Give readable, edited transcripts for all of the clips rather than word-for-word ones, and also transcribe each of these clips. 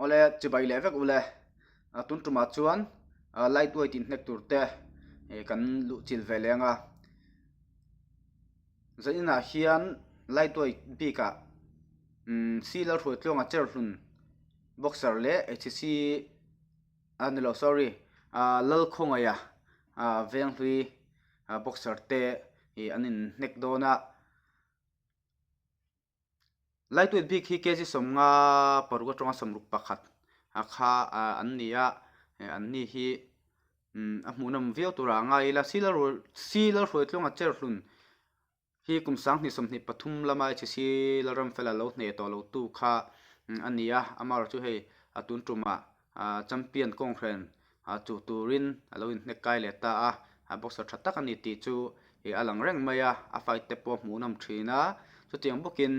ole chibai levek ule tun tuma chuan lightweight in nek turte kan lu chil velenga zaina hian lightweight bika sealer ro tlonga cherhlun boxer le HC anilo sorry lal khongaya veng hui boxer te anin nek dona lightweight big hi kg somnga paruga tonga samruk pakhat akha annia anni hi amunam veo turanga ila sealer ro tlonga cherhlun hi kumsang ni somni pathum lama HC laram fela lo ne to lo tu kha ania amar chu hei atun tuma champion kongkhren chu turin aloin nekai leta boxer thatak ani ti chu alang reng maya a fight te po munam thina chu tiang bokin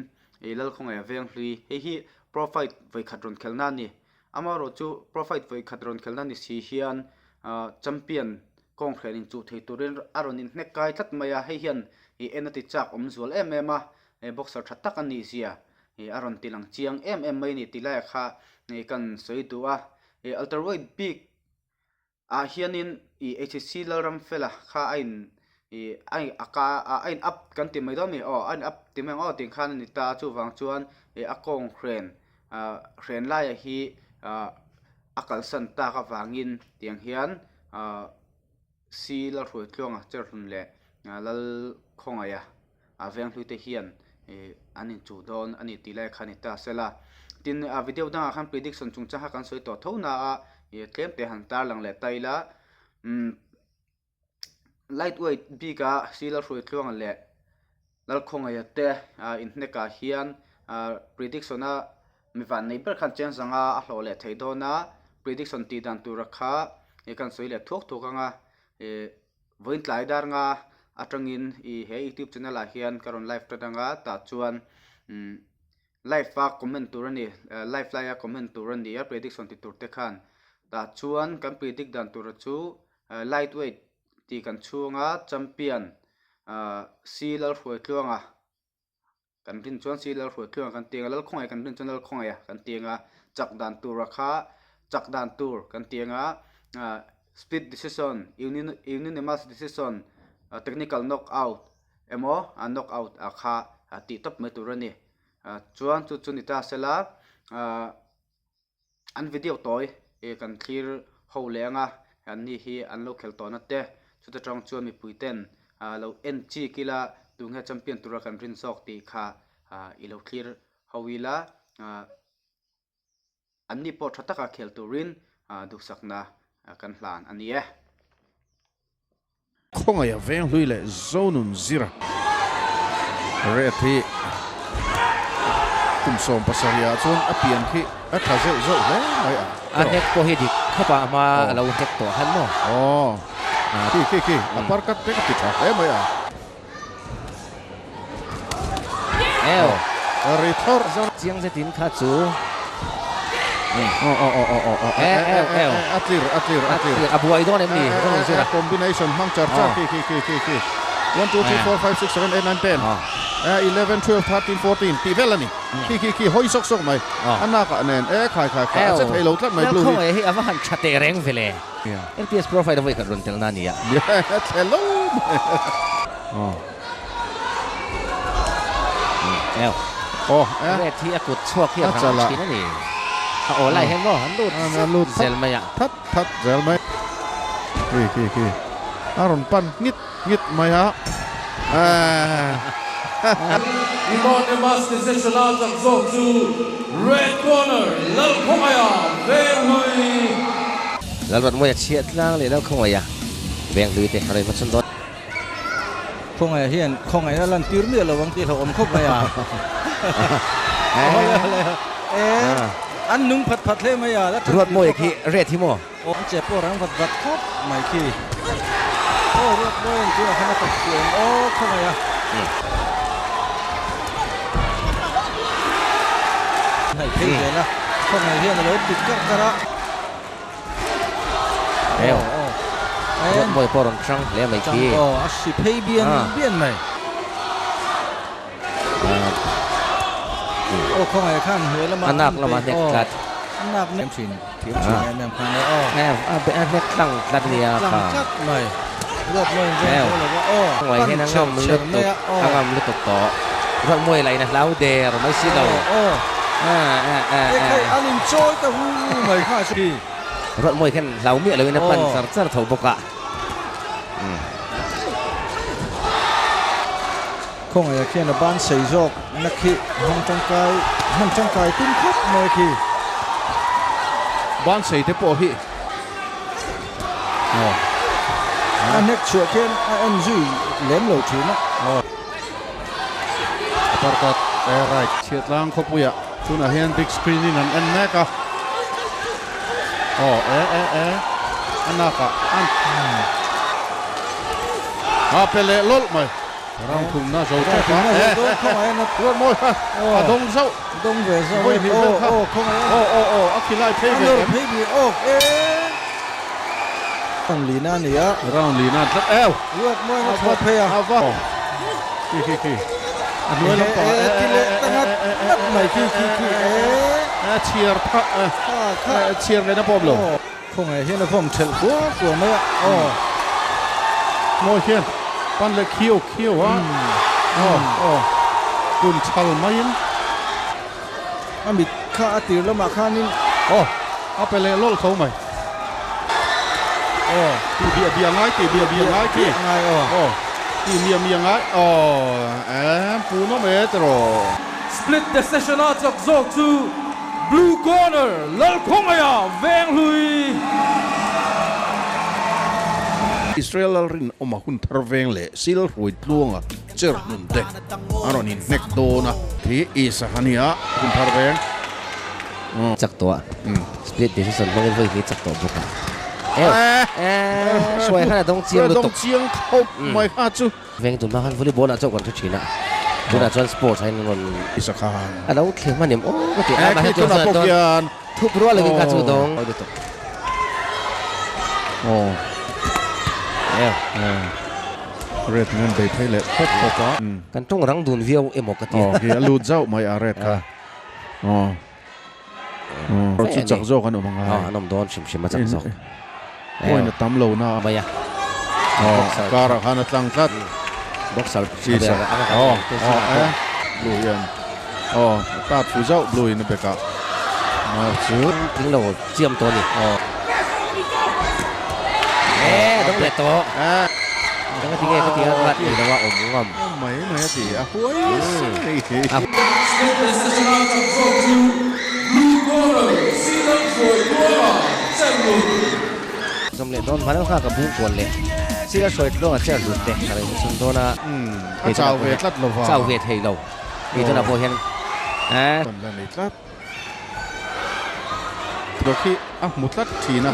lal khongai veng hlui hi profit voi khatron khelna ni amaro chu profit voi khatron khelna ni si hian champion kongkhren in chu thei turin aronin nekai thlat maya hei hian enati chak omzual em boxer thatak ani sia aron tilang chiang mai ni tilai kha kan soitua welterweight big hianin HC laram fela kha ain up kan ti mai domi ain up ti meng ting khan ni ta chu wang chuan akong khren lai hi akal san ta ka wangin tiang hian sealer ro tlonga cherhlun le lal khongaya veng hlui te hian anin chu don ani tilai khani ta sela tin video dang khan prediction chung cha kan soi to thona tlem te han tar lang le taila lightweight bika sealer ro tlonga le lal khongaya te in neka hian prediction mi van nei per khan chen sanga a hlo le thei dona prediction ti dan tu rakha kan soi le thok thokanga voin tlai dar nga atangin he YouTube channel a hian karon live tadanga ta chuan live fa comment turani live la comment turani prediction ti turte khan ta chuan kan predict dan tur chu lightweight ti kan chunga champion sealer ro tlonga kan rin chuan sealer ro tlonga kan tinga lal khongai kan rin channel khongai kan tinga chak dan tur rakha chak dan tur kan tinga split decision unanimous decision technical knockout knockout akha ti top me turani chuan chu ni ta sela an video toy kan clear ho lenga an ni hi an lo khel to na te chu ta tang chuan mi puiten lo NG kila tungha champion tura kan rin sok ti kha i lo clear howila an ni po thataka khel turin du sakna kan hlan anie khongaya veng hlui le zonun zira rethi kumsom pasaria chon apian khi a thazel zo le mai a nek po hi dik khapa ma lo tek to han no ki aparkat te ka pitha mai rethor zon chiang se tin kha chu atir abuai don em ni combination mang char ki 1 2 3 4 5 6 7 8 9 10 11 12 13 14 ti velani ki hoi sok mai anaka nen khai se thailo tlat mai blue khong hi ama han chate reng vele MPS profile voi ka ron tel na ni ya hello thi akut chuak hi ra chi na ni lai hen lo han lut zel mai ya that zel mai ki aron pan ngit mai ha Unanimous decision out of zone 2 red corner Lal Khongaya Veng Hlui lalbat mo ya chiat lang le Lal Khongaya Veng Hlui te harai ma chun dot Khongaya hian khongaya lan tir mi lo wang ti lo om khop maya an nung phat le maya la ruat mo ya ki red hi mo che po rang vat khop mai ki ruat mo en ti khana tak chen khongaya hai phei le na khongaya hian lo tik ka kara ruat mo poron trang le mai ki a si phei bian mai khongaya khan hue la ma anak la ma nek kat anak nem chin thiam chin em khang le o em nek tang dat nia lang ka chat mai rot moi je le wa o ไว้ให้นางงามลึกตกงามลึกตกต่อรถมวยไหลนะแล้วเดรไม่สิเรา kai an enjoy ta hu mai kha si รถมวยแค่เราเมียเลยนะปั่นสารถบกะ không ai kia là ban xây dọc nắc khi hang trong cái tin khóc mai khi ban sei te po hi anh hết chuyện kia anh duy lém lầu chín á parkat right chiatlang khopuya tuna hian big screen in an neka anaka an pele lol mai rang thum na zo ta không ai nó rot moi adong zo đông về sao không ai akilai phei anh ve đâu thấy gì thằng Lina này á round lina tat el ruột môi nó thoát phê à ava ki nuôi lắm cả ngắt mày khi cheer cheer le na poblo không ai hiện là phòng trận của mấy ạ moi hian pan le khiu ha kun chal main anh bị khá tiền lắm mà khá nín apele lol thau mai ti bia ngai ki ngay ti mia ngai pu no metro Split the session out of Zog to Blue Corner, Lalkhongaya, Veng Hui. Israel rin omahun tharveng le sil ruit luanga cher nun te aronin nek dona thi isa hania hun tharveng จักตัวสปลิตดิชั่นมันก็เลยจักตัวบกะช่วยให้ต้องเจียงลุตก chiang khop mai ha chu เวงตุนมาคันวอลเลย์บอลน่ะเจ้ากันทุกทีน่ะตุนน่ะจอนสปอร์ตให้นน isa khan อ่ะแล้วเขียนมาเนี่ยโอ้ก็ติมาให้ tu ตัว na ตัว pokyan ทุบรัวเลยกันจุดงเอาดิตกred ngan bei phai le khop ka กันต้องรังดุนวิวเอหมกกะติ hi alu zau mai a red ka ro chu chak zo kan omanga น้องโดนชิมมาจักซอก oi na tam lo na ไปอ่ะ kara khana tlang tat บ็อกซ์ si sa blue yan tat fu zau blue in beka ma chu ทิ้งเราเจียมตัวนี่ต้องเล็ดตัวต้องทิ้งก็ทิ้งรัดอยู่แต่ว่าอมงอม mai ti a huai Split the session out of Zog to Blue Corner, Silang Khoi Tuanga, Chen Lun. สำเร็จโดนมาแล้วข้ากับบุ้งกวนเลยซีก็ช่วยตัวเจ้าหลุดเตะอะไรส่วนตัวน่ะ a chau ve tlat lo wa เจ้าเวทให้เรามีตัวน่ะพอเห็นton la ni tlat doki mutlat thina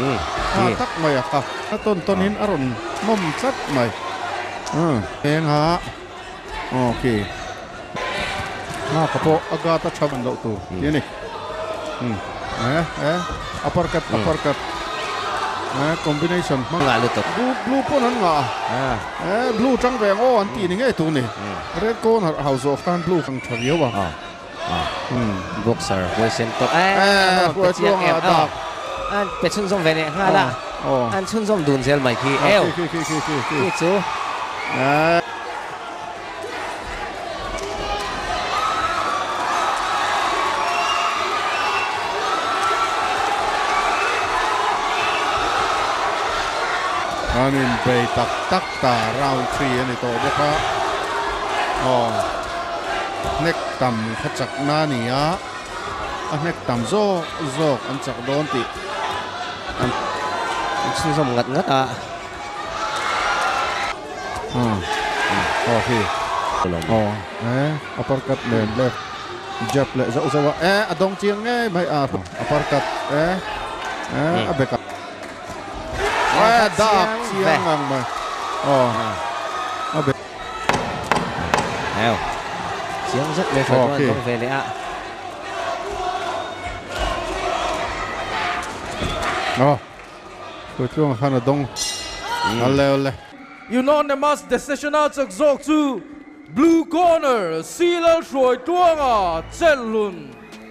tak mai a ka ton hin aron mom tlat mai eng ha okay kapo agata chaban lo tu yani uppercut combination งานหลุดตก blue pon han nga blue chang veng o an ti ni ngai tu ni red con house of kan blue kang thario wa บ็อกเซอร์เวเซนโตเป็ดเจียงแอมอันเป็ดชุนส้มเวเนฮาละอันชุนส้มดูนเซลใหม่คีเอลนี่จูanin bei tak ta round 3 ani to boka nek tam khachak na nia nek tam zo an chak don ti ชุนส้มงัดอ่ะokay uppercut left jab le za wa adong chiang ngai mai uppercut abeka dak chiang ngang mai abe แล้วเสียงซึกเลยครับต้องเวเลยอ่ะตัวช่วงขนาดดงalle Unanimous decision out of Zog to Blue Corner, Silang Khoi Tuanga, Chen Lun.